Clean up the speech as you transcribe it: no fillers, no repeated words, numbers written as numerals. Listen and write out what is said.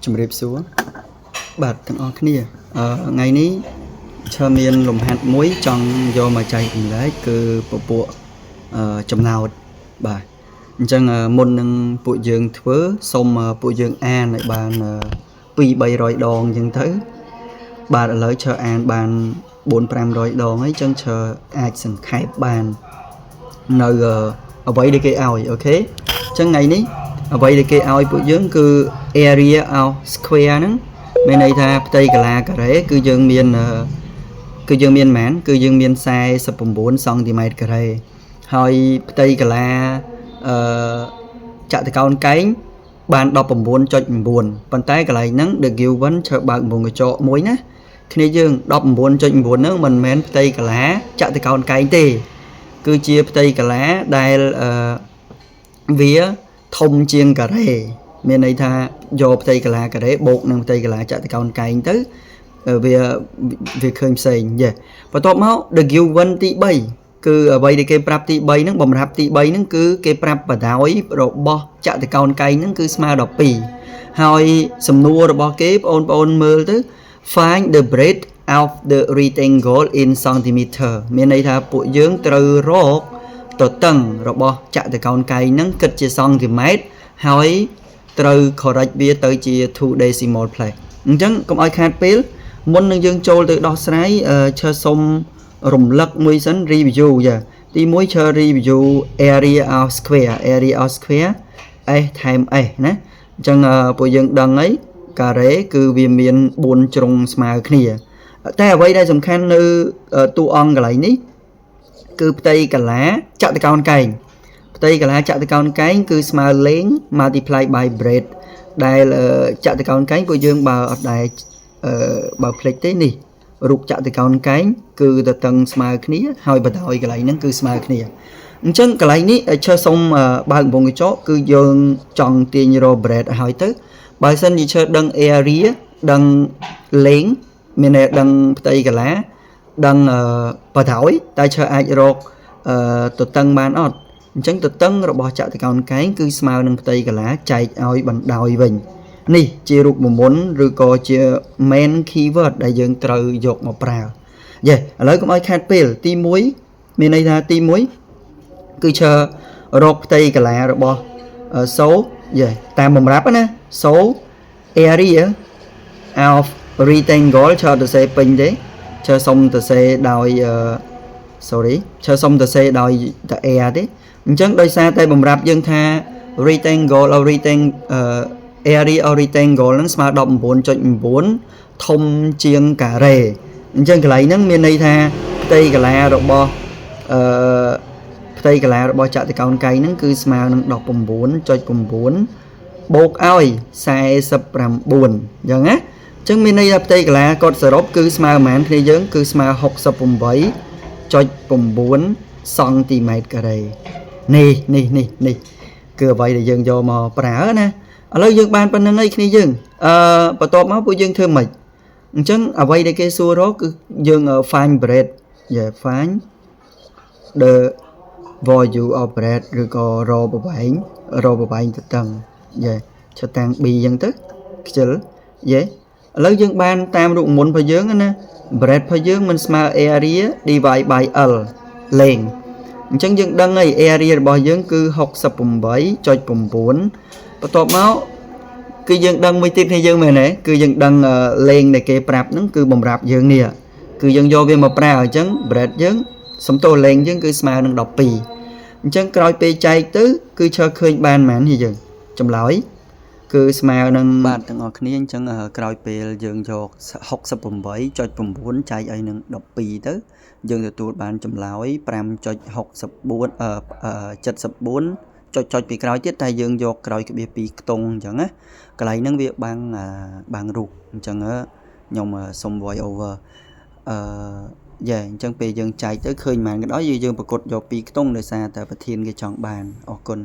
chùm rệp xuống bật thằng o kia ngày ní cho miền lồng hạt muối trong do mà chạy cùng đấy cứ bộ chùm nào bà chẳng môn nâng bộ dương thứ xong bộ dương an lại bàn pi bay rồi đòn nhưng thứ bà đã lấy cho an bàn 400 rồi đòn ấy chân chờ ai sừng khai bàn nơi ở vậy để cái ao ok chân ngày ní ở vậy để cái ao bộ dương cứ area ao square nắng bên này tha tây cả là cả đấy cứ dương miền mãn cứ dương miền sai sập 4 cm cả đây hồi tây cả là chặt từ con cánh bàn đọc 9 cho buồn bàn tay cái này nắng được kêu vấn chờ bạn một người chỗ muối nhé khi dương đọc 9 cho buồn nước mình men tây cả lá chặt từ con cánh tì cứ chia tây cả lá đây vía thông chiên cả đây miền này tha do tây cả lá cả đấy bột năng tây cả lá chặt từ con cánh tới việc khơi xây vậy và top máu được kêu vấn tí bay cứ ở đây thì cái prap tí bay nó bầm rap tí bay nó cứ cái prap và đói rồi bo chặt từ con cây nó cứ smile đỏ pìហើយសំណួររបស់គេបងប្អូនមើលទៅ find the breadth of the rectangle in centimeter មានន័យថាពួកយើងត្រូវរកទទឹងរបស់ចតុកោណកៃហ្នឹងគិតជាសង់ទីម៉ែត្រហើយត្រូវ correct វាទៅជា 2 decimal place អញ្ចឹងកុំឲ្យខាតពេលមុននឹងយើងចូលទៅដោះស្រាយឈើសុំរំលឹកមួយសិន review ចាទី1ឈើ review area of square s ថែម s ណាអញ្ចឹងពួកយើងដឹងអីការ៉េគឺវាមាន4ជ្រុងស្មើគ្នាតែអ្វីដែលសំខាន់នៅតួអង្គកន្លែងនេះគឺផ្ទៃកលាចតុកោណកែងផ្ទៃកលាចតុកោណកែងគឺស្មើលេង multiply by breadth ដែលចតុកោណកែងពួកយើងបើអត់ដែរបើផ្លេចទេនេះរូបចតុកោណកែងគឺទៅតឹងស្មើគ្នាហើយបណ្ដោយកន្លែងហ្នឹងគឺស្មើគ្នាអញ្ចឹងកន្លែងនេះឈើសុំបើកកំពង់កញ្ចក់គឺយើងចង់ទាញរក breadth ឲ្យទៅបើសិនជាឈើដឹង area ដឹងលេងមានន័យដឹងផ្ទៃកលាដឹងបណ្ដោយតែឈើអាចរកទៅតឹងបានអត់អញ្ចឹងទៅតឹងរបស់ចតុកោណកែងគឺស្មើនឹងផ្ទៃកលាចែកឲ្យបណ្ដោយវិញនេះជារូបមន្តឬក៏ជា main keyword ដែលយើងត្រូវយកមកប្រើយេឥឡូវកុំឲ្យខាតពេលទី1មានន័យថាទី1គឺឈើរកផ្ទៃកលារបស់សូយេតាមបំរាប់ណាសូ area of rectangle ឈើទៅសេពេញទេឈើសុំទៅសេដោយឈើសុំទៅសេដោយតា air ទេអញ្ចឹងដោយសារតែបំរាប់យើងថា rectangle area of rectangle ហ្នឹងស្មើ 19.9 ធំជាងការ៉េអញ្ចឹងកន្លែងហ្នឹងមានន័យថាផ្ទៃកលារបស់ផ្ទៃកលារបស់ចតុកោណកែងហ្នឹងគឺស្មើនឹង 19.9 បូកឲ្យ 49 អញ្ចឹងណាអញ្ចឹងមានន័យថាផ្ទៃកលាគាត់សរុបគឺស្មើប៉ុន្មានគ្នាយើងគឺស្មើ 68.9 សង់ទីម៉ែត្រការ៉េនេះគឺអ្វីដែលយើងយកមកប្រើណាឥឡូវយើងបានប៉ុណ្្នឹងឯគ្នាយើងបន្ទាប់មកពួកយើងធ្វើម៉េចអញ្ចឹងអ្វីដែលគេសួររកគឺយើង find breadth find the value of breadth ឬក៏រកប្រវែងទៅតឹងឆតាំង b អញ្ចឹងទៅខ្ជិលឥឡូវយើងបានតាមរូបមន្តរបស់យើងណា breadth របស់យើងមិនស្មើ area divide by l លេងអញ្ចឹងយើងដឹងហើយ area របស់យើងគឺ 68.9 បន្ទាប់មកគឺយើងដឹងមួយទៀតនេះយើងមែនទេគឺយើងដឹងលេងដែលគេប្រាប់ហ្នឹងគឺបំរាប់យើងនេះគឺយើងយកវាមកប្រើអញ្ចឹង breadth យើងសំទោសលេងយើងគឺស្មើនឹង 12 អញ្ចឹងក្រោយពេលចែកទៅគឺឈើឃើញបានប៉ុន្មានយើងចម្លើយគឺស្មើនឹងបាទទាំងអស់គ្នាអញ្ចឹងក្រោយពេលយើងយក 68.9 ចែកឲ្យនឹង12ទៅយើងទទួលបានចម្លើយ 5.74 ចុចពីក្រោយទៀតតែយើងយកក្រោយក្បៀស2ខ្ទង់អញ្ចឹងណាកន្លែងហ្នឹងវាបាំងរូបអញ្ចឹងខ្ញុំសុំ voice over អញ្ចឹងពេលយើងចែកទៅឃើញប៉ុន្មានក៏ដោយយើងប្រកួតយក2ខ្ទង់ដោយសារតែប្រធានគេចង់បានអរគុណ